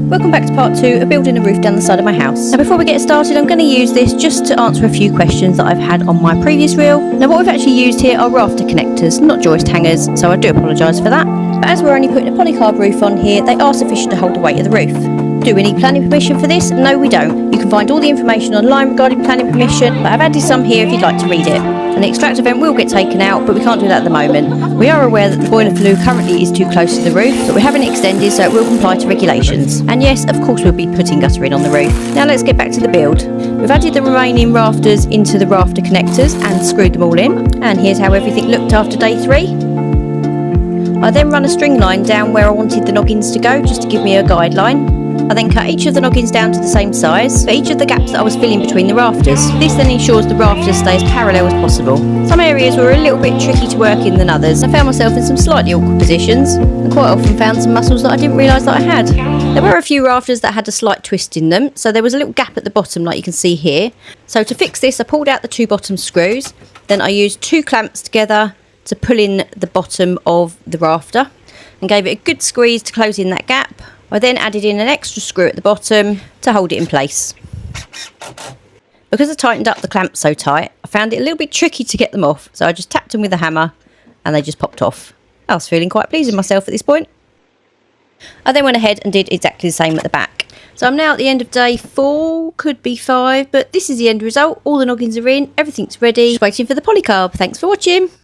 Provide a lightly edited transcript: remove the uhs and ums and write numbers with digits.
Welcome back to part 2 of building a roof down the side of my house. Now before we get started, I'm going to use this just to answer a few questions that I've had on my previous reel. Now what we've actually used here are rafter connectors, not joist hangers, so I do apologise for that. But as we're only putting a polycarb roof on here, they are sufficient to hold the weight of the roof. Do we need planning permission for this? No, we don't. You can find all the information online regarding planning permission, but I've added some here if you'd like to read it. And the extractor vent will get taken out, but we can't do that at the moment. We are aware that the boiler flue currently is too close to the roof, but we haven't extended so it will comply to regulations. And yes, of course we'll be putting guttering on the roof. Now let's get back to the build. We've added the remaining rafters into the rafter connectors and screwed them all in. And here's how everything looked after day 3. I then run a string line down where I wanted the noggins to go, just to give me a guideline. I then cut each of the noggins down to the same size for each of the gaps that I was filling between the rafters. This then ensures the rafters stay as parallel as possible. Some areas were a little bit tricky to work in than others. I found myself in some slightly awkward positions and quite often found some muscles that I didn't realise that I had. There were a few rafters that had a slight twist in them, so there was a little gap at the bottom like you can see here. So to fix this, I pulled out the 2 bottom screws, then I used 2 clamps together to pull in the bottom of the rafter and gave it a good squeeze to close in that gap. I then added in an extra screw at the bottom to hold it in place. Because I tightened up the clamps so tight, I found it a little bit tricky to get them off, so I just tapped them with a hammer and they just popped off. I was feeling quite pleased with myself at this point. I then went ahead and did exactly the same at the back. So I'm now at the end of day 4, could be 5, but this is the end result. All the noggins are in, everything's ready. Just waiting for the polycarb. Thanks for watching.